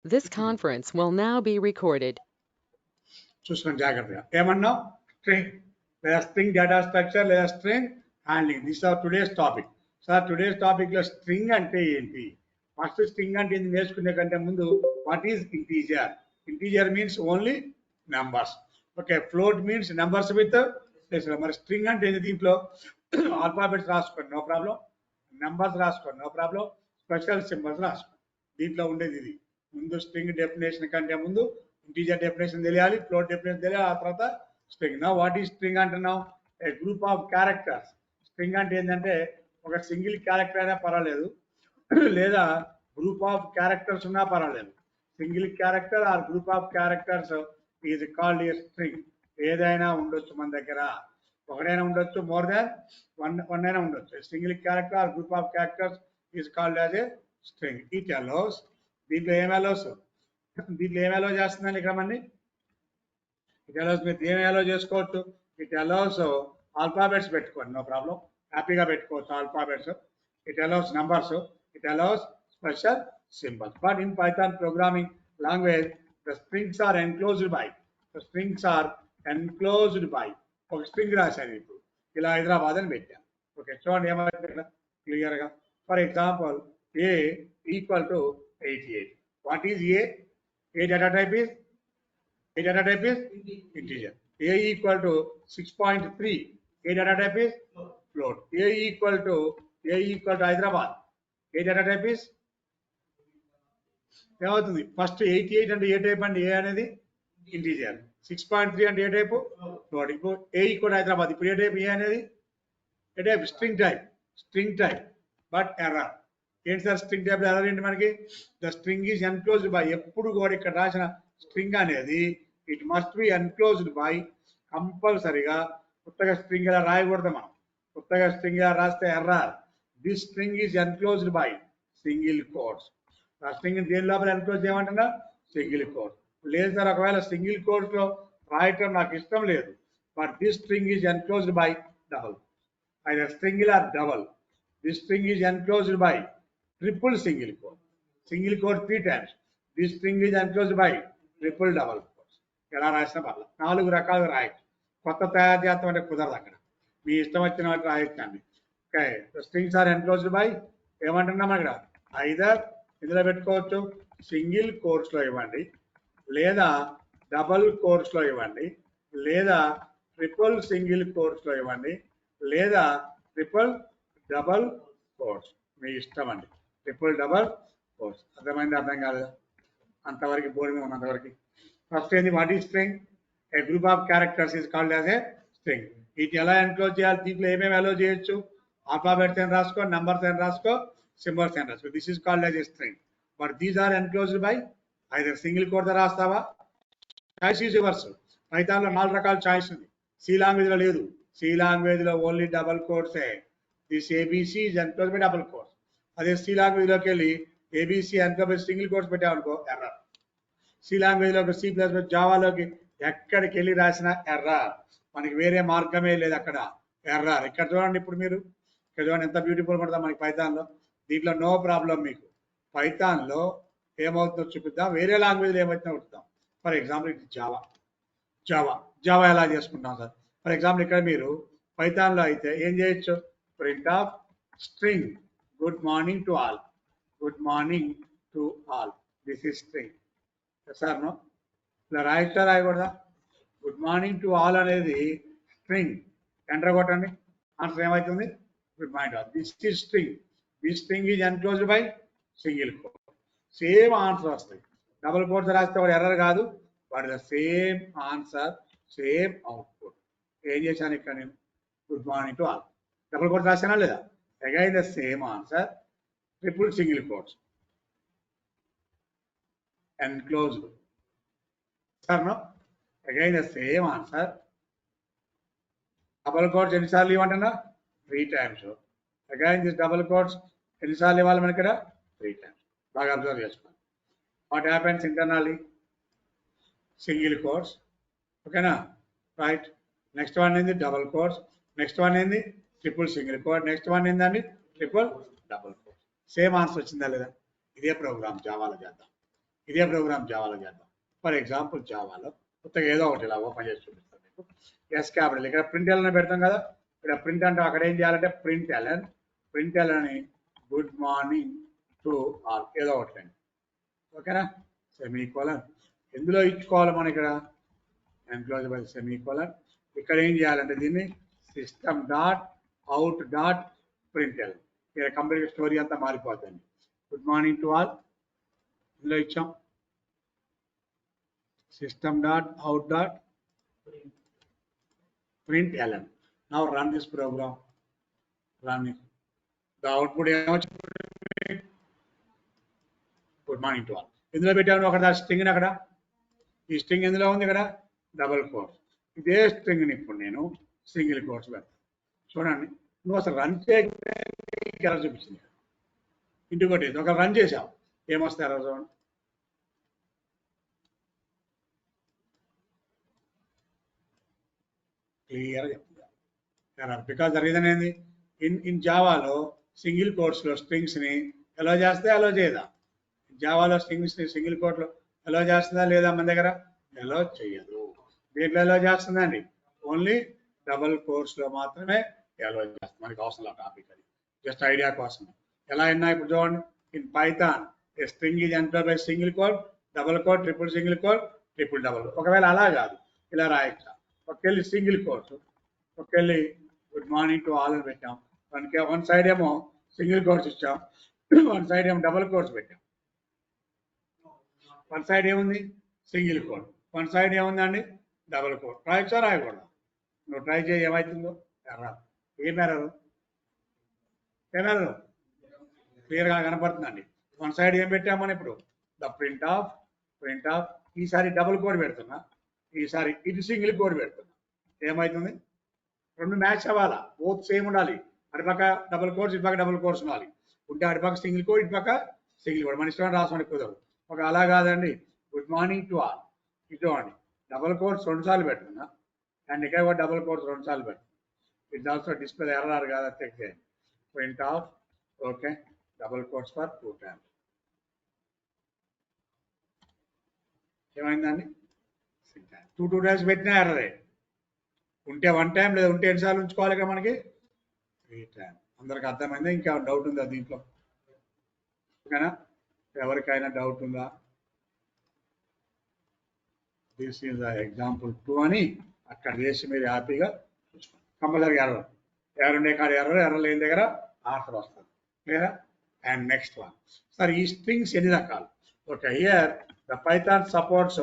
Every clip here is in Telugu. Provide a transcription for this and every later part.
This conference will now be recorded. చూసుకోండి జాగ్రత్తగా. ఏమన్నాం? స్ట్రింగ్ లేదా స్ట్రింగ్ డేటా స్ట్రక్చర్ లేదా string handling. This are today's topic. Sir today's టాపిక్లో స్ట్రింగ్ అంటే ఏంటి? ఫస్ట్ స్ట్రింగ్ అంటే ఏంటి నేర్చుకునే కంటే ముందు what is integer? Integer means only numbers. Okay, float means numbers with decimal. మరి స్ట్రింగ్ అంటే ఏంటి? దీంట్లో ఆల్ఫాబెట్స్ రాసుకోండి, నో ప్రాబ్లం. నెంబర్స్ రాసుకోండి, నో ప్రాబ్లం. స్పెషల్ సింబల్స్ రాసుకోండి. దీంట్లో ఉండేది ఇది. ముందు స్ట్రింగ్ డెఫినేషన్ కంటే ముందు ఇంటీజర్ డెఫినేషన్ తెలియాలి, ఫ్లోట్ డెఫినేషన్ తెలియాలి, ఆ తర్వాత స్ట్రింగ్. నా వాట్ ఈ స్ట్రింగ్ అంటున్నాం? ఏ గ్రూప్ ఆఫ్ క్యారెక్టర్స్. స్ట్రింగ్ అంటే ఏంటంటే ఒక సింగిల్ క్యారెక్టర్ అయినా పర్వాలేదు, లేదా గ్రూప్ ఆఫ్ క్యారెక్టర్స్ ఉన్నా పర్వాలేదు. Single character are group of characters is called a string. ఏదైనా ఉండొచ్చు మన దగ్గర, ఒకటైనా ఉండొచ్చు, మోర్ దాన్ వన్ అయినా ఉండొచ్చు. Single character are group of characters is called as a string. It allows. దీంట్లో ఏం అలౌస్? దీంట్లో ఏం అలౌ చేస్తుందండి ఇక్కడ మంది? ఇట్ అలౌస్ మీరు ఏం అలౌ చేసుకోవచ్చు? ఇట్ అలౌస్ ఆల్ఫాబెట్స్ పెట్టుకోండి, నో ప్రాబ్లం, హ్యాపీగా పెట్టుకోవచ్చు alphabets. It allows numbers, it allows special symbols. But in Python programming language the strings are enclosed by, the strings are enclosed by. ఒక స్ట్రింగ్ రాశాను ఇప్పుడు, ఇలా హైదరాబాద్ అని పెట్టాను. ఓకే, చూడండి ఏమైంది ఇక్కడ క్లియర్గా. For example A equal to 88. What is a? A data type is integer. A equal to 6.3. A data type is float. A equal to Hyderabad. A data type is ఏమవుతుంది? ఫస్ట్ 88 అంటే ఏ టైప్ అండి? ఏ అనేది ఇంటీజర్. 6.3 అంటే ఏ టైపు? ఫ్లోట్. ఇప్పుడు ఏ ఈక్వల్ హైదరాబాద్, ఇప్పుడు ఏ టైప్? ఏ అనేది ఏ type? String type. String type but error. ఏంటి సార్ స్ట్రింగ్ టైప్ ఎర్రర్ ఏంటి మనకి? The string is enclosed by. ఎప్పుడు కూడా ఇక్కడ రాసిన స్ట్రింగ్ అనేది it must be enclosed by. కంపల్సరిగా కొత్తగా స్ట్రింగ్ ఇలా రాయకూడదు మనం. కొత్తగా స్ట్రింగ్ ఇలా రాస్తే error. This string is enclosed by single quotes. ఆ స్ట్రింగ్ దేని లోపల ఎన్క్లోజ్ చేయమంటున్నా? Single quote. లేదు సార్ ఒకవేళ సింగిల్ కోట్స్ లో రాయటం నాకు ఇష్టం లేదు, but this string is enclosed by double. either single or double. This string is enclosed by triple single quote. Single quote 3 times. This string is enclosed by triple double quotes. ఎలా రాసిన పర్ల 4 రకాలు రాయొచ్చు. కొత్త తయారు చేస్తాం అంటే కుదరదు అక్కడ, మీ ఇష్టం వచ్చిన వాటి రాయొచ్చండి. Okay, strings are enclosed by ఏమంటున్నాం అక్కడ? ఐదర్ ఇందులో పెట్టుకోవచ్చు, సింగిల్ కోర్స్ లో ఇవ్వండి, లేదా డబల్ కోర్స్ లో ఇవ్వండి, లేదా ట్రిపుల్ సింగిల్ కోర్స్ లో ఇవ్వండి, లేదా ట్రిపుల్ డబల్ కోర్స్. మీ ఇష్టం అండి. Triple double course. అర్థమైంది? అర్థం కాలేదు అంతవరకు, బోరింగ్ ఉన్నంతవరకు. ఫస్ట్ ఏంది? What is string? A group of characters is called as a string. వీటిని ఎలా ఎన్క్లోజ్ చేయాలి? దీంట్లో ఏమేమి అలో చేయొచ్చు? ఆల్ఫాబెట్స్ అని రాసుకో, నంబర్స్ అని రాసుకో, సింబల్స్ అని రాసుకో. This is called as a string. But these are enclosed by either single quote రాస్తావా, చాయిస్ ఈజ్ యువర్స్. పైథాన్లో 4 రకాల చాయిస్ ఉంది, సి లాంగ్వేజ్ లో లేదు. సి లాంగ్వేజ్ లో ఓన్లీ డబల్ కోడ్సే. This ABC is enclose by double quotes. అదే సి లాంగ్వేజ్ లోకి వెళ్ళి ABC enclose by single quotes పెట్టామనుకో ఎర్రర్. సి లాంగ్వేజ్ లోకి, సి ప్లస్ జావాలోకి ఎక్కడికి వెళ్ళి రాసిన ఎర్రర్. మనకి వేరే మార్గమే లేదు అక్కడ, ఎర్రర్. ఇక్కడ చూడండి, ఇప్పుడు మీరు ఇక్కడ చూడండి ఎంత బ్యూటిఫుల్ పడతాం మనకి పైథాన్లో. దీంట్లో నో ప్రాబ్లం మీకు. పైథాన్లో ఏమవుతుందో చూపిద్దాం, వేరే లాంగ్వేజ్లో ఏమవుతుందో చూద్దాం. ఫర్ ఎగ్జాంపుల్ ఇది జావా. జావా ఎలా చేసుకుంటాం సార్? ఫర్ ఎగ్జాంపుల్ ఇక్కడ మీరు పైథాన్లో అయితే ఏం చేయొచ్చు? Print of string good morning to all. Good morning to all. This is string. Sir no ఇలా రాయొచ్చా, రాయకూడదా? గుడ్ మార్నింగ్ టు ఆల్ అనేది స్ట్రింగ్. ఎంటర్ కొట్టండి, ఆన్సర్ ఏమవుతుంది? Good morning to all. This is string. This string is enclosed by single quote. Same answer వస్తాయి. డబుల్ కోట్స్ రాస్తే వాడు ఎర్రర్ కాదు, వాడు the same answer, same output. ఏం చేశాను ఇక్కడ నేను? Good morning to all. Double quotes రాసానా లేదా? Again the same answer, triple single quotes enclosed. Sir, no? Again the same answer. Double quotes ఎన్నిసార్లు ఇవ్వంటున్నా? 3 times. Again this double quotes ఎన్నిసార్లు ఇవ్వాలి మనకి ఇక్కడ? 3 times. బాగా అబ్జర్వ్ చేసుకోండి. What happens internally? Single quotes. ఓకేనా? రైట్. నెక్స్ట్ వన్ ఏంది? Double quotes. నెక్స్ట్ వన్ ఏంది? Triple single quote. Next one ఏందండి? Triple double quote. Same answer వచ్చిందా లేదా? ఇదే ప్రోగ్రామ్ జావాలో చేద్దాం. ఇదే ప్రోగ్రామ్ జావాలో చేద్దాం. ఫర్ ఎగ్జాంపుల్ జావాలో కొత్తగా ఏదో ఒకటి ఇలా ఓపెన్ చేసి చూపిస్తాను మీకు. ఎస్ క్యాపిటల్ ఇక్కడ ప్రింట్ ఎలన్ పెడతాం కదా, ఇక్కడ ప్రింట్ అంటే అక్కడ ఏం చేయాలంటే ప్రింట్ ఎలన్ అని గుడ్ మార్నింగ్ టు ఆల్ ఏదో ఒకటి అండి. ఓకేనా, సెమీకోలన్ ఎందులో ఇచ్చుకోవాలి మనం ఇక్కడ ఎన్క్లోజ్ బై సెమీకోలన్. ఇక్కడ ఏం చేయాలంటే దీన్ని system dot out dot print ln. ఇక్కడ కంప్లీట్ స్టోరీ అంతా మారిపోతుంది. గుడ్ మార్నింగ్ టు ఆల్ ఇందులో ఇచ్చాం system dot out dot print ln. Now run this program. Run the output ఏమొచ్చింది గుడ్ మార్నింగ్ టు ఆల్. ఎందులో పెట్టాను అక్కడ స్ట్రింగ్ అక్కడ ఈ స్ట్రింగ్ ఎందులో ఉంది ఇక్కడ డబుల్ కోట్స్. ఇదే స్ట్రింగ్ని ఇప్పుడు నేను సింగిల్ కోట్స్ పెడతాను. చూడండి నువ్వు అసలు రన్ చేయకపోతే ఎర్రర్ చూపించింది. ఇంటికొట్టి ఒక రన్ చేసావు ఏమొస్తాయి ఎర్రర్ చూడండి. క్లియర్గా చెప్తుంది ఎర్రర్. బికాజ్ ద రీజన్ ఏంది ఇన్ జావాలో సింగిల్ కోట్స్లో స్ట్రింగ్స్ని ఎలా చేస్తే అలో చేయదా. జావాలో స్ట్రింగ్స్ని సింగిల్ కోట్లో ఎలా చేస్తుందా లేదా మన దగ్గర ఎలా చేయదు. దీంట్లో ఎలా చేస్తుందండి ఓన్లీ డబుల్ కోట్స్లో మాత్రమే ఎలా చేస్తుంది. మనకి అవసరం టాపిక్ అది జస్ట్ ఐడియా కోసం. ఎలా అయినా ఇప్పుడు చూడండి in Python a string is enter by single quote double quote triple single quote triple double. ఒకవేళ అలా కాదు ఇలా రాయొచ్చా ఒకళ్ళి సింగిల్ కోట్ ఒకళ్ళి గుడ్ మార్నింగ్ టు ఆల్ అని పెట్టాం. వన్ సైడ్ ఏమో సింగిల్ కోట్స్ ఇచ్చాం, వన్ సైడ్ ఏమో డబుల్ కోట్స్ పెట్టాం. వన్ సైడ్ ఏముంది సింగిల్ కోట్, వన్ సైడ్ ఏముందండి డబుల్ కోట్. రాయొచ్చా రాయకూడదు. నువ్వు ట్రై చేయి ఏమవుతుందో ఎర్రర్. ఏమెర్రరు క్లియర్గా కనపడుతుందండి. వన్ సైడ్ ఏం పెట్టామని ఇప్పుడు ద ప్రింట్ ఆఫ్ ఈసారి డబుల్ కోడ్ పెడుతున్నా, ఈసారి ఇటు సింగిల్ కోడ్ పెడుతున్నా. ఏమవుతుంది రెండు మ్యాచ్ అవ్వాలా, బోత్ సేమ్ ఉండాలి. అటుపక్క డబుల్ కోడ్స్ ఇటుపక్క డబుల్ కోడ్స్ ఉండాలి. ఉంటే అటుపక్క సింగిల్ కోడ్ ఇటుపక్క సింగిల్ కోడ్. మన ఇష్టం రాసుకోండి కుదరదు. ఒక అలా కాదండి గుడ్ మార్నింగ్ టు ఆల్ ఇటువంటి డబుల్ కోడ్స్ 2 సార్లు పెడుతున్నా అండ్ ఇక్కడ కూడా డబుల్ కోడ్స్ 2 సార్లు పెడుతున్నా. ఇట్స్ ఆల్సో డిస్ప్లే ఎర్రర్ కాదా చెక్ చేయండి. Print of okay double codes for 2 times. ఏమైందండి 2 times పెట్టినా ఎర్రరే. ఉంటే 1 time లేదా ఉంటే ఎన్నిసార్లు ఉంచుకోవాలి కదా మనకి 3 times. అందరికి అర్థమైందా? ఇంకా డౌట్ ఉందా దీంట్లో? ఓకేనా, ఎవరికైనా డౌట్ ఉందా? దిస్ ఈజ్ ఎగ్జాంపుల్ 2 అని అక్కడ చేసి మీరు హ్యాపీగా చూసుకోండి. కంపల్సరీ ఎర్రర్ ఉండే కాడ ఎర్రర్ లేని దగ్గర ఆన్సర్ వస్తుంది. లేదా అండ్ నెక్స్ట్ వన్ సార్ ఈ స్ట్రింగ్స్ ఎన్ని రకాలు? Okay here the Python supports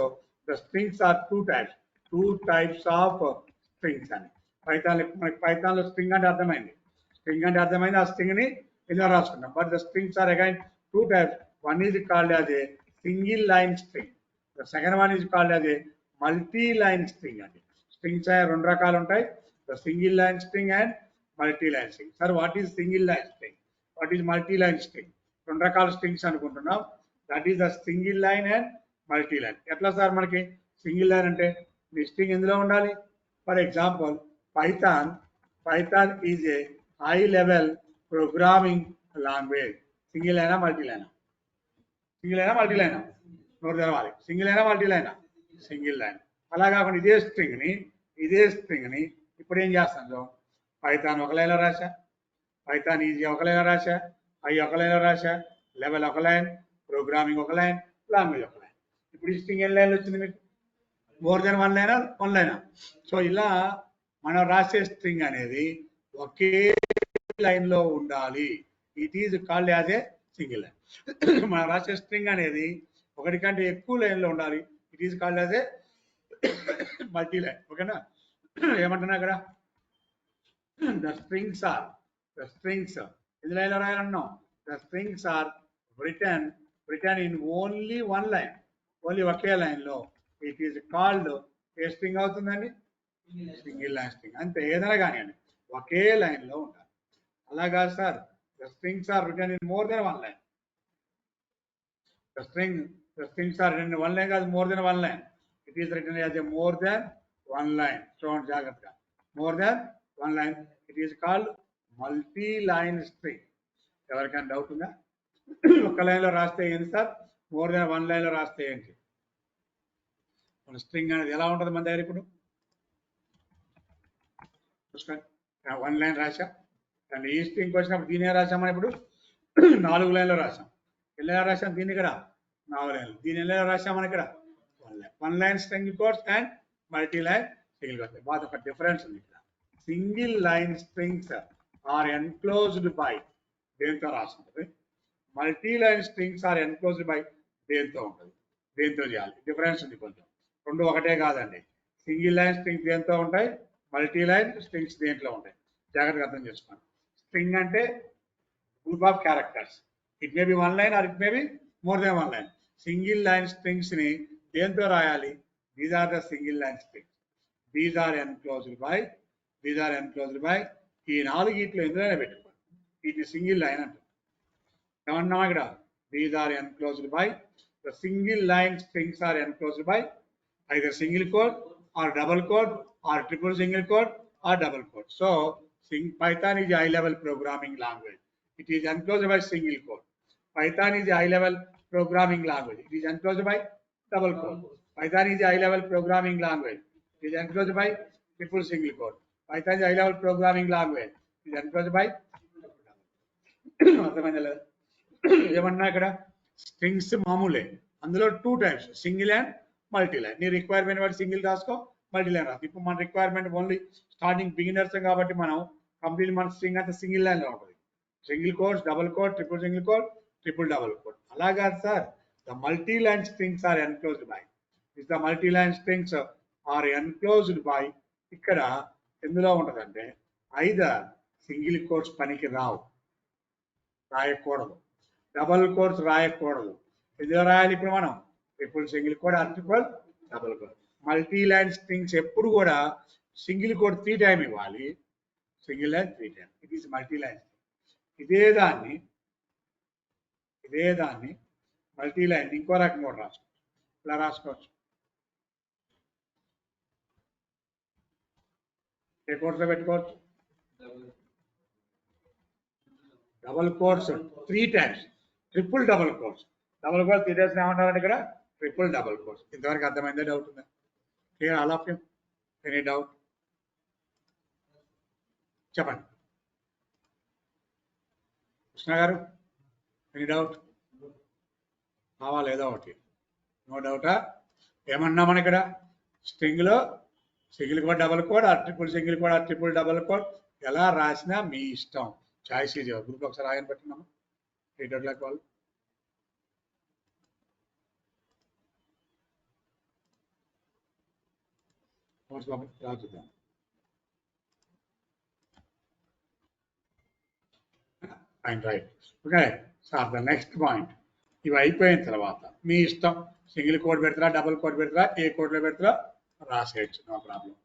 the strings are 2 types of strings అని. మనకి పైథాన్లో స్ట్రింగ్ అంటే అర్థమైంది. ఆ స్ట్రింగ్ని ఇలా రాసుకున్నాం. But the strings are again 2 types. One is called as a single line string. The second one is called as a multi-line string. Strings are 2 రకాలు ఉంటాయి. The single line string and multi-line string. Sir, what is single line string? What is multi-line string? 2 రకాల స్ట్రింగ్స్ అనుకుంటున్నాం. That is the single line and multi-line. ఎట్లా సార్ మనకి సింగిల్ లైన్ అంటే మీ స్ట్రింగ్ ఎందులో ఉండాలి? For example Python is a high level programming language. Single లైనా మల్టీ లైనా? మల్టీ లైనా? నోరు తెరవాలి. సింగిల్ అయినా మల్టీ లైనా? Single line. అలా కాకుండా ఇదే స్ట్రింగ్ని ఇప్పుడు ఏం చేస్తాను పైథాన్ ఒక లైన్లో రాశా, పైథాన్ ఈజీ ఒక లైన్లో రాశా, ఐ ఒక లైన్లో రాశా, లెవెల్ ఒక లైన్, ప్రోగ్రామింగ్ ఒక లైన్, లాంగ్వేజ్ ఒక లైన్. ఇప్పుడు ఈ స్ట్రింగ్ ఎన్ని లైన్లు వచ్చింది మీకు? More than 1 లైనా? సో ఇలా మనం రాసే స్ట్రింగ్ అనేది ఒకే లైన్లో ఉండాలి. It is called as a single line. మనం రాసే స్ట్రింగ్ అనేది 1 కంటే ఎక్కువ లైన్లో ఉండాలి. It is called as a multi line. ఓకేనా? ఏమంటున్నా ఇక్కడ ద స్ట్రింగ్స్ ఎన్ని లైన్లో రాయాలన్నాం? The strings are written in only 1 line. Only ఒకే లైన్లో. It is called a string అవుతుందండి? Single line string. అంతే, ఏదైనా కానివ్వండి ఒకే లైన్లో ఉండాలి. అలా కాదు sir the strings are written in more than 1 line. The strings are written in 1 line as more than 1 line. It is written as a more than 1 line. So on Jagatka. More than 1 line. It is called multi-line string. ఎవరికైనా డౌట్ ఉందా? ఒక లైన్లో రాస్తే ఏంటి సార్? మోర్ దెన్ వన్ లైన్లో రాస్తే ఏంటి? మన స్ట్రింగ్ అనేది ఎలా ఉంటుంది మన దగ్గర ఇప్పుడు? చూసుకోండి, వన్ లైన్ రాసాం. అండ్ ఈ స్ట్రింగ్కి వచ్చినప్పుడు దీని రాసామని ఇప్పుడు 4 లైన్లో రాసాం. ఎలా రాసాం దీన్ని ఇక్కడ? 4 లైన్లు. దీని ఎలా రాసామని ఇక్కడ? One line string quotes and multi line single quotes. బాగా ఒక డిఫరెన్స్ ఉంది ఇక్కడ. Single line strings are enclosed by దేంతో రాస్తుంది, multi line strings are enclosed by దేంతో ఉంటుంది, దేంతో చేయాలి. డిఫరెన్స్ ఉంది కొంచెం. రెండు ఒకటే కాదండి. సింగిల్ లైన్ స్ట్రింగ్స్ దేంతో ఉంటాయి, మల్టీ లైన్ స్ట్రింగ్స్ దేంట్లో ఉంటాయి. జాగ్రత్తగా అర్థం చేసుకోండి. స్ట్రింగ్ అంటే group of characters. It may be one line or it may be more than one line. Single line strings ని దేంతో రాయాలి? These are the single line strings. These are enclosed by, these are enclosed by. ఈ 4 ఇట్లో ఎందులోనే పెట్టుకోండి. ఇది సింగిల్ లైన్ అంటారు. ఏమన్నా ఇక్కడ? These are enclosed by. The single line strings are enclosed by either single quote or double quote or triple single quote or double quote. So Python is a high level programming language. It is enclosed by single quote. Python is a high level programming language. It is enclosed by double quote. Python is a high level programming language. It is enclosed by triple single quote. Python is a high level programming language. It is enclosed by ఏమన్నా ఇక్కడ? స్ట్రింగ్స్ మామూలే, అందులో 2 types, single and multi line. నీ రిక్వైర్మెంట్ బట్టి సింగిల్ రాసుకో, మల్టీ లైన్ రాసుకో. ఇప్పుడు మన రిక్వైర్మెంట్ ఓన్లీ స్టార్టింగ్ బిగినర్స్ కాబట్టి మనం కంప్లీట్ మన స్ట్రింగ్ అంతా సింగిల్ లైన్ లో ఉంటుంది. Single quote, double quote, triple single quote, triple double quote. అలాగా sir, the multi line strings are enclosed by. Is the multi line strings are enclosed by. ఇక్కడ ఎందులో ఉంటుందంటే ఐదర్ సింగిల్ కోడ్స్ పనికి రావు, రాయకూడదు, డబుల్ కోడ్స్ రాయకూడదు. ఎందులో రాయాలి ఇప్పుడు మనం? Triple single quote or triple double quote. Multi line strings ఎప్పుడు కూడా సింగిల్ కోడ్ 3 టైమ్ ఇవ్వాలి, single line 3 time. It is multi line. ఇదే దాన్ని మల్టీ లైన్ ఇంకో రకం కూడా రాసుకోవచ్చు. ఇలా రాసుకోవచ్చు. ఏ కోడ్స్లో పెట్టుకోవచ్చు? Double codes 3 times, triple double codes. Double codes 3 times ఏమంటారంటే ఇక్కడ ట్రిపుల్ డబుల్ కోడ్స్. ఇంతవరకు అర్థమైందే? డౌట్ ఉందా? Clear all of you? Any doubt చెప్పండి. కృష్ణ గారు, ఎనీ డౌట్? కావాలి ఏదో ఒకటి. నో డౌటా? ఏమన్నా మన ఇక్కడ స్ట్రింగ్ లో సింగిల్ కోడ్, డబుల్ కోడ్, ఆ ట్రిపుల్ సింగిల్ కోడ్, ఆ ట్రిపుల్ డబుల్ కోడ్ ఎలా రాసినా మీ ఇష్టం. చాయిస్ ఇది. గ్రూప్ ఒకసారి ఆయన పెట్టినాము 8 o'clock వాళ్ళు. రాజుద్దాం. Right. Okay sir, the next point. ఇవి అయిపోయిన తర్వాత మీ ఇష్టం. సింగిల్ కోడ్ పెడతారా, డబుల్ కోడ్ పెడతారా, ఏ కోడ్లో పెడతారా రాసేయచ్చు, నో ప్రాబ్లం.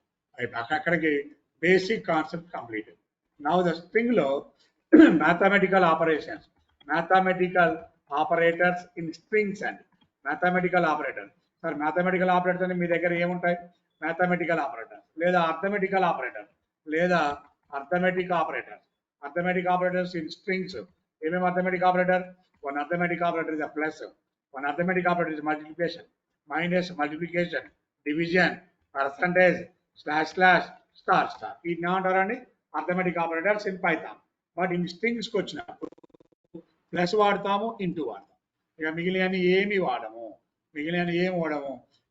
అక్కడికి basic concept complete. Now the string లో mathematical operations, mathematical operators in strings అండి. Mathematical operator sir, mathematical operators అంటే మీ దగ్గర ఏముంటాయి? మ్యాథమెటికల్ ఆపరేటర్ లేదా అర్థమెటికల్ ఆపరేటర్ లేదా arithmetic operators. Arithmetic operators in strings. ఏమేమి arithmetic operator? One arithmetic operator is plus, one arithmetic operator is multiplication, minus, multiplication, division, percentage, slash slash, star star. వీటిని ఏమంటారండి? Arithmetic operators in Python. But in స్ట్రింగ్స్కి వచ్చినప్పుడు ప్లస్ వాడతాము, ఇంటూ వాడతాం. ఇక మిగిలిన ఏమి వాడము,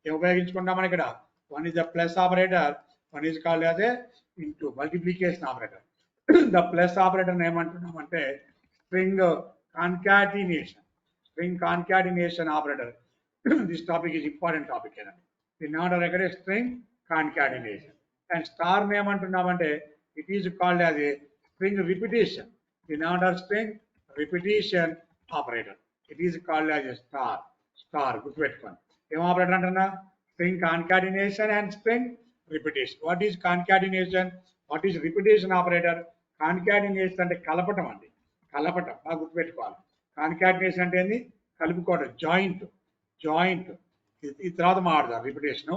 ఉపయోగించుకుంటామని ఇక్కడ. One is the plus operator, one is called as a into multiplication operator. The plus operator ఏమంటున్నామంటే string concatenation, operator. This topic is important topic ఏనండి. దీన్ని ఏమంటారు ఎక్కడ? String concatenation. అండ్ స్టార్ ఏమంటున్నామంటే it is called as a string repetition. దీన్ని ఏమంటారు? String repetition operator. It is called as a star. గుర్తుపెట్టుకోండి. ఏం ఆపరేటర్ అంటున్నా? String concatenation and string repetition. What is concatenation? What is repetition operator? Concatenation అంటే కలపటం అండి, కలపటం. బాగా గుర్తుపెట్టుకోవాలి. కాన్కాటినేషన్ అంటే ఏంది? కలుపుకోవడం, జాయింట్. ఈ తర్వాత మాట్లాడదాం రిపిటేషన్.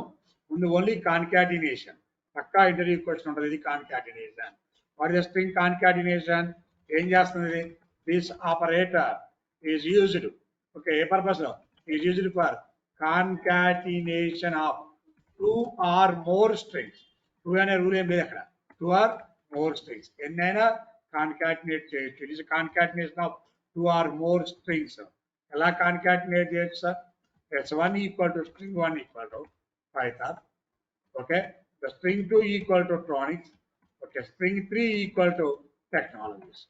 ముందు ఓన్లీ కాన్కాటినేషన్. పక్కా ఇంటర్వ్యూ క్వశ్చన్ ఉంటుంది. ఇది concatenation. What is string concatenation? ఏం చేస్తుంది? This operator is used. Okay, A purpose లో? is used for concatenation of two or more strings. Two అనే రూల్ ఏం లేదు అక్కడ. Two or more strings. ఎన్నైనా కాన్కాటినేట్ చేయొచ్చు. It is concatenation of two or more strings. ఎలా కాన్కాటినేట్ చేయొచ్చు sir? S1 equal to string 1 equal to Python. Okay. The string 2 equal to Tronics. Okay. String 3 equal to technologies.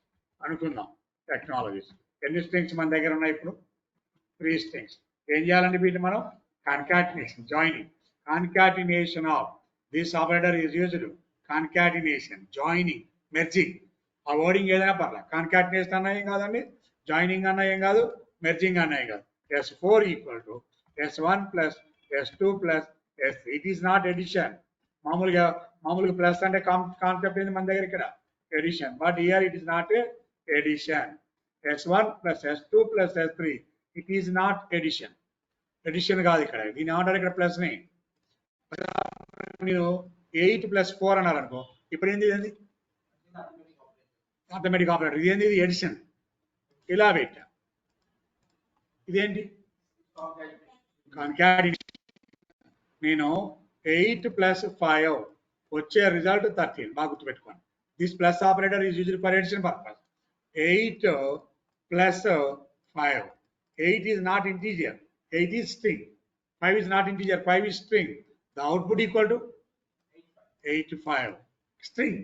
అనుకుందాం టెక్నాలజీస్. ఎన్ని స్ట్రింగ్స్ మన దగ్గర ఉన్నాయి ఇప్పుడు? 3 స్ట్రింగ్స్. ఏం చేయాలంటే వీటిని మనం concatenation, joining. Concatenation of this operator is used. Concatenation, joining, merging. ఆ వర్డింగ్ ఏదైనా పర్లేదు. కాన్కాటినేషన్ అన్నా ఏం కాదండి, జాయినింగ్ అన్నా ఏం కాదు, మెర్జింగ్ అన్నా ఏం కాదు. S4 equal to S1 plus S2 plus S3. It is not addition. మామూలుగా ప్లస్ అంటే కాన్సెప్ట్ ఏంది మన దగ్గర ఇక్కడ? Addition. But here it is not addition. S1 plus S2 plus S3. It is not addition. Addition కాదు ఇక్కడ. దీని ఏమంటారు ఇక్కడ? ప్లస్ ని. నేను 8 ప్లస్ 4 అన్నారు అనుకో, ఇప్పుడు ఏంది? ఇదేంది? Automatic operator. ఇదేంది? ఇది ఎడిషన్. ఇలా పెట్టా. ఇదేంటి? కాన్కాటినేషన్. నేను 8 ప్లస్ 5 వచ్చే రిజల్ట్ 13. బాగా గుర్తుపెట్టుకోండి. This plus operator is used for addition purpose. 8 plus 5. 8 is not integer. 8 is string. 5 is not integer. 5 is string. The output equal to 8 5. String.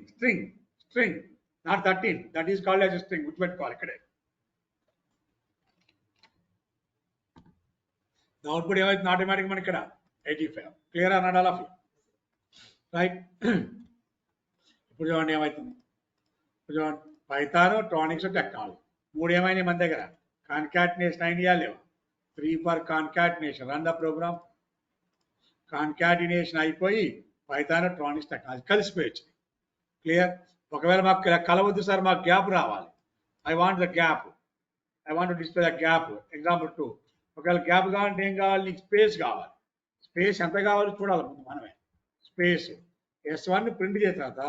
Not 13. That is called as a string. Which call it? The output is not automatic. 85. Clear or not, all of you? Right? ఇప్పుడు చూడండి ఏమవుతుంది. పైథాన్, ట్రానిక్స్, టెక్నాలజీ మూడు ఏమైనా మన దగ్గర. కాన్కాటినేషన్ ఐడియా లేవు. 3 for concatenation. Run the program. Concatenation అయిపోయి పైథాన్, ట్రానిక్స్, టెక్నాలజీ కలిసిపోయచ్చు. క్లియర్? ఒకవేళ మాకు కలవద్దు సార్, మాకు గ్యాప్ రావాలి. I want the gap. I want to display the gap. Example 2. ఒకవేళ గ్యాప్ కావాలంటే ఏం కావాలి? నీకు స్పేస్ కావాలి. స్పేస్ ఎంత కావాలో చూడాలి ముందు మనమే. స్పేస్ S1 ప్రింట్ చేసిన తర్వాత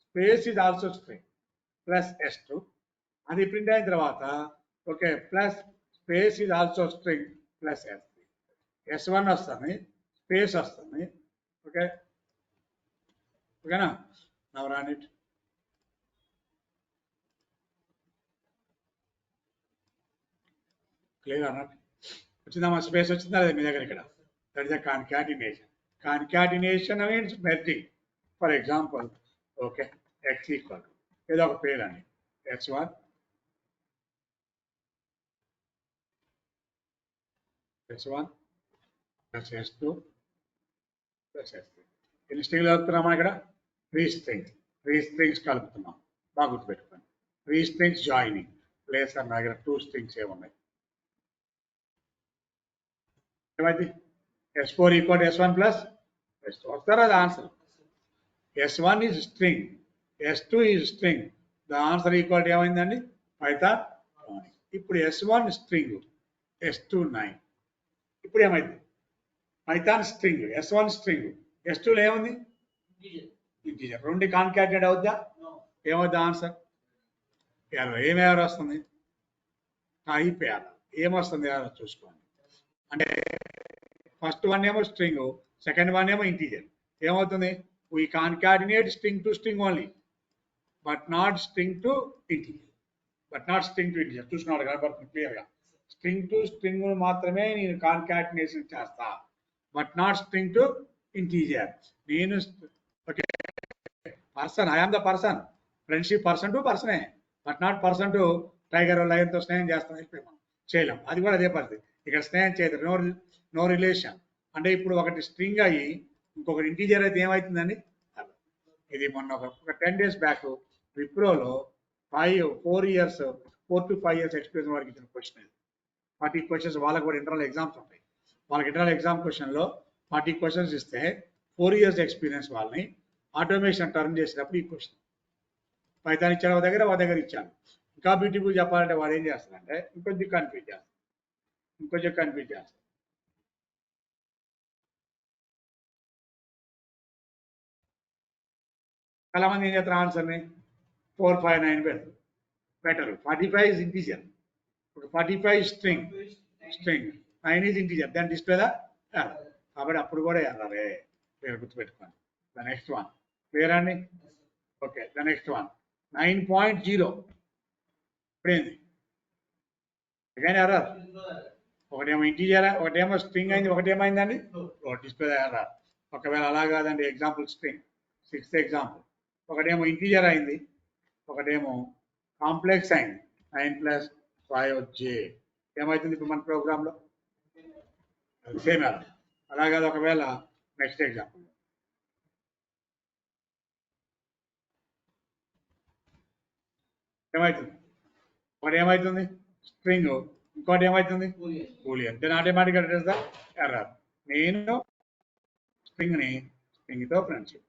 space is also string plus S2. అది ప్రింట్ అయిన తర్వాత okay plus space is also string plus S3. S1 వస్తుంది, స్పేస్ వస్తుంది. ఓకేనా? Now run it. క్లియర్ అన్నట్టు వచ్చిందమ్మా? స్పేస్ వచ్చిందా లేదా మీ దగ్గర? ఇక్కడ that is the concatenation. Concatenation means merging. For example okay X equal ఏదో ఒక పేరు అండి. S1 plus S2 plus S3. ఎన్ని స్ట్రింగ్లు కలుపుతున్నామా ఇక్కడ? 3 స్ట్రింగ్స్. 3 స్ట్రింగ్స్ కలుపుతున్నాం. బాగా గుర్తుపెట్టుకోండి. 3 స్ట్రింగ్స్ జాయినింగ్. లేదు సార్ నా దగ్గర 2 స్ట్రింగ్స్ ఏమున్నాయి. ఏమైంది? S4 equal to S1 plus S2. వస్తారా? అది answer. S1 is string, S2 is string. The answer equal to ఏమైందండి? పైథాన్. ఇప్పుడు S1 స్ట్రింగ్, S2 9. ఇప్పుడు ఏమైంది? పైథాన్ స్ట్రింగ్, S1 స్ట్రింగ్, S2లో ఏముంది? ఇంటీజర్. రెండు కాన్కాటినేట్ అవుద్దా? ఏమవుద్ది ఆన్సర్? ఎర్రర్. ఏం ఎర్రర్ వస్తుంది? Type error. ఏమొస్తుంది ఎర్రర్ చూసుకోండి. అంటే ఫస్ట్ వన్ ఏమో స్ట్రింగ్, సెకండ్ వన్ ఏమో ఇంటీజర్. ఏమవుతుంది? we concatenate string to string only, but not string to integer. చూసుకున్నాడు కనపడుతుంది క్లియర్గా. స్ట్రింగ్ టు స్ట్రింగ్ మాత్రమే నేను కాన్కాటినేషన్ చేస్తా, but not string to integer. నేను okay person, I am the person. Friendship person to పర్సనే, but not person to tiger లయన్తో స్నేహం చేస్తాం మనం చేయలేం. అది కూడా అదే పరిస్థితి. ఇక్కడ స్నేహం చేయదు. No relation. అంటే ఇప్పుడు ఒకటి స్ట్రింగ్ అయ్యి ఇంకొకటి ఇంటీజర్ అయితే ఏమవుతుందండి? ఇది మొన్న ఒక 10 days బ్యాక్ విప్రోలో 4 to 5 years ఎక్స్పీరియన్స్ వారికి ఇచ్చిన క్వశ్చన్ ఇది. 40 questions. వాళ్ళకి కూడా ఇంటర్నల్ ఎగ్జామ్స్ ఉంటాయి. వాళ్ళకి ఇంటర్నల్ ఎగ్జామ్ క్వశ్చన్లో 40 questions ఇస్తే 4 years ఎక్స్పీరియన్స్ వాళ్ళని ఆటోమేషన్ టర్న్ చేసినప్పుడు ఈ క్వశ్చన్ పైథాన్ ఇచ్చాడు ఒక దగ్గర ఇచ్చాను. ఇంకా బ్యూటిఫుల్ చెప్పాలంటే వాడు ఏం చేస్తాడంటే ఇంకొంచెం కన్ఫ్యూజ్ చేస్తాడు. చాలా మంది ఏం చేస్తారు? ఆన్సర్ని 4 5 9 better. 45 is integer. 45 string. 9 is integer, then display the error. కాబట్టి అప్పుడు కూడా ఎర్రరే మీరు గుర్తుపెట్టుకోండి. ద నెక్స్ట్ వన్ క్లియర్ అండి. ఓకే, ద నెక్స్ట్ వన్ 9.0 ఇప్పుడేంది అగైన్ ఎర్రర్. ఒకటేమో ఇంటీజర్, ఒకటేమో స్ట్రింగ్ అయింది, ఒకటేమైందండి డిస్ప్లే ఎర్రర్. ఒకవేళ అలా కాదండి, ఎగ్జాంపుల్ స్ట్రింగ్ 6th ఎగ్జాంపుల్, ఒకటేమో ఇంటీజర్ అయింది, ఒకటేమో కాంప్లెక్స్ అయింది 9 + 5j, ఏమవుతుంది ఇప్పుడు మన ప్రోగ్రాంలో? Same error. అలా కాదు, ఒకవేళ నెక్స్ట్ ఎగ్జాంపుల్ ఏమవుతుంది? ఒకటి ఏమవుతుంది స్ట్రింగ్, ఇంకోటి ఏమవుతుంది బూలియన్. దెన్ ఆటోమేటిక్గా ఇట్ ఇస్ ద ఎర్రర్. నేను స్ట్రింగ్తో ప్రింట్ చేయాలి,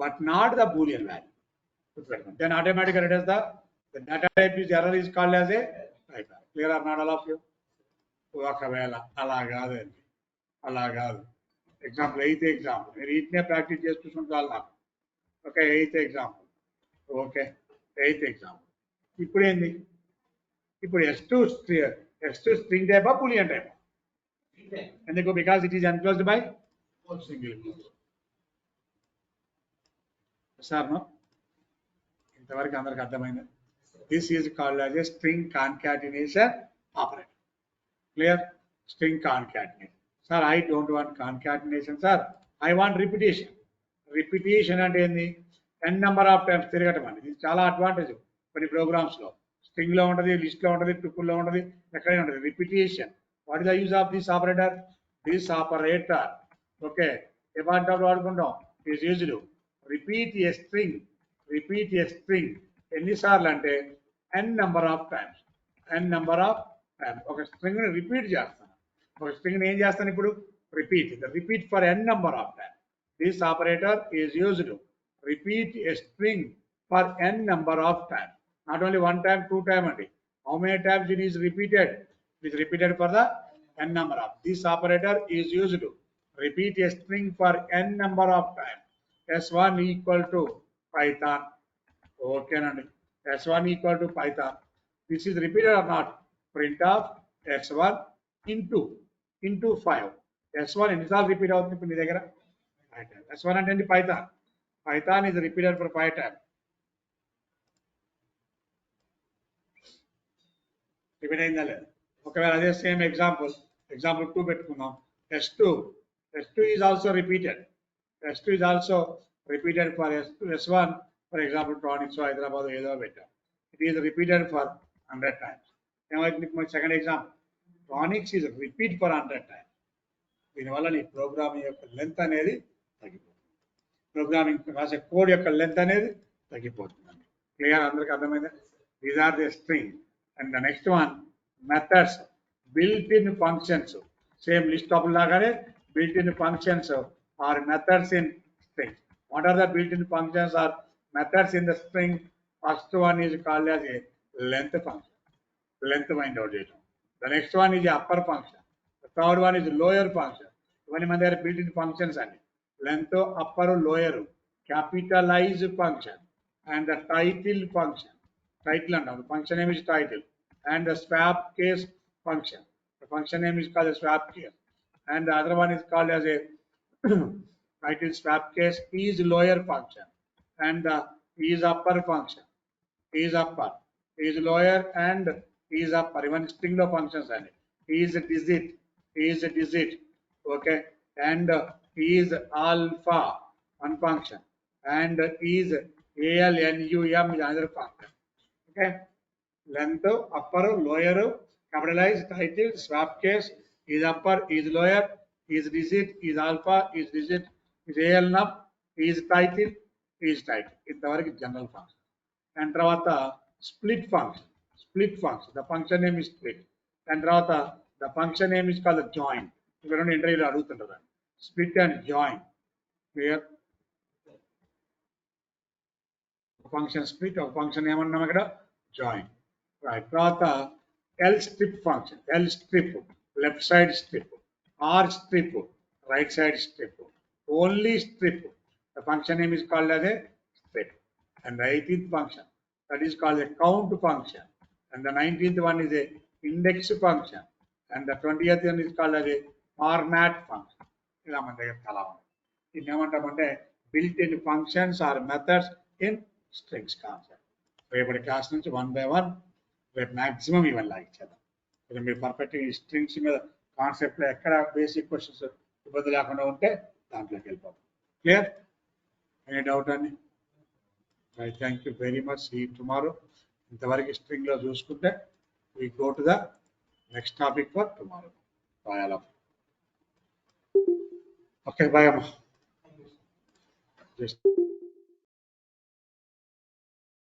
but not the Boolean value. Then ఆటోమేటిక్గా it is the data type is error is called as a type. Clear or not all of you? ఒకవేళ అలా కాదండి, అలా కాదు. ఎగ్జాంపుల్ 8th ఎగ్జాంపుల్, మీరు వీటినే ప్రాక్టీస్ చేసి చూసుకుంటారు నాకు. Okay, 8th example. Okay, 8th example. ఇప్పుడు ఏంది? ఇప్పుడు S2 స్ట్రింగ్ టైపా బూలియన్ టైపా? ఎందుకు? Because it is enclosed by single close. Sir no? ఇంతవరకు అందరికి అర్థమైంది. This is called as a string concatenation operator. Clear? String concatenation. Sir I don't want concatenation sir, I want repetition. Repetition అంటే ఏంది? n నెంబర్ ఆఫ్ టైమ్స్ తిరగటం అండి. ఇది చాలా అడ్వాంటేజ్ కొన్ని ప్రోగ్రామ్స్ లో. స్ట్రింగ్ లో ఉంటుంది, లిస్ట్ లో ఉంటుంది, ట్రిపుల్ లో ఉంటుంది, ఎక్కడైనా ఉంటుంది. Repetition. What is the use of this operator? This operator okay ఏమంటారు వాడుకుంటాం? Is used repeat a string. Repeat a string ఎన్నిసార్లు అంటే n number of times. n number of times ఒక స్ట్రింగ్ ని రిపీట్ చేస్తాను. ఒక స్ట్రింగ్ ని ఏం చేస్తాను ఇప్పుడు? Repeat for n number of times. This operator is used repeat a string for n number of times. Not only one time, two time only. How many times it is repeated? It is repeated for the n number of. This operator is used to repeat a string for n number of times. S1 equal to Python. Okay, Nandi. S1 equal to Python. This is repeated or not? Print of S1 into 5. S1 ఎన్నిసార్లు రిపీట్ అవుతుంది ఇప్పుడు నీ దగ్గర? S1 అంటే Python. Python is repeated for 5 times. Repeat అయిందా లేదా? ఒకవేళ అదే సేమ్ ఎగ్జాంపుల్ 2 పెట్టుకుందాం. S2 is also repeated. S2 is also repeated for S1. For example, Tronics Hyderabad ఏదో పెట్టాం. It is repeated for 100 times. ఏమైతుంది ఇప్పుడు second example? Tronics is repeat for 100 times. దీనివల్ల నీ ప్రోగ్రామింగ్ యొక్క లెంత్ అనేది తగ్గిపోతుంది. ప్రోగ్రామింగ్ రాసే కోడ్ యొక్క లెంత్ అనేది తగ్గిపోతుందండి. క్లియర్? అందరికి అర్థమైందా? These are the string. And the next one methods. Built in functions. Same list of లాగానే built in functions or methods in string. What are the built in functions or methods in the string? First one is called as a length function. Length find out చేయడం. The next one is upper function. The third one is lower function. ఇవన్నీ మన దగ్గర బిల్ట్ ఇన్ ఫంక్షన్స్ అండి. Length, upper, lower, capitalize function, and the title function. Title and the function name is title, and the swap case function. The function name is called a swap case, and the other one is called as a title swap case is lower function, and the is upper function. Is upper, is lower, and is upper. Even string of functions and is digit, okay, and is alpha one function, and is ALNUM is another function. Okay, length, upper, lower, capitalize, title, swap case, is upper, is lower, is digit, is alpha, is digit, is ALNUM, is title. ఇంతవరకు జనరల్ ఫంక్షన్. అండ్ తర్వాత split function. The function name is split. And తర్వాత the function name is called join. ఇక్కడ నుండి ఇంటర్వ్యూలో అడుగుతుంటారు స్ప్లిట్ అండ్ జాయిన్. క్లియర్? ఒక ఫంక్షన్ స్ప్లిట్, ఒక ఫంక్షన్ ఏమన్నాం ఇక్కడ జాయిన్. రైట్. తర్వాత L strip function. L strip left side strip, R strip right side strip, only strip. The function name is called as a strip. And the 18th function, that is called a count function. And the 19th one is a index function. and the 20th one is called as a format function. ఇలా మన దగ్గర చాలా ఉంది. దీన్ని ఏమంటామంటే built in functions or methods in strings concept. రేపటి క్లాస్ నుంచి 1 by 1 రేపు మ్యాక్సిమం ఇవన్నీ ఇచ్చేద్దాం. కొంచెం మీరు పర్ఫెక్ట్ ఈ స్ట్రింగ్స్ మీద కాన్సెప్ట్లో ఎక్కడ బేసిక్ క్వశ్చన్స్ ఇబ్బంది లేకుండా ఉంటే దాంట్లోకి వెళ్ళిపోతాం. క్లియర్? ఎనీ డౌట్ అండి? Right, thank you very much. See tomorrow. ఇంతవరకు స్ట్రింగ్లో చూసుకుంటే we go to the next topic for tomorrow. Bye all of you. Okay, bye Amma. Just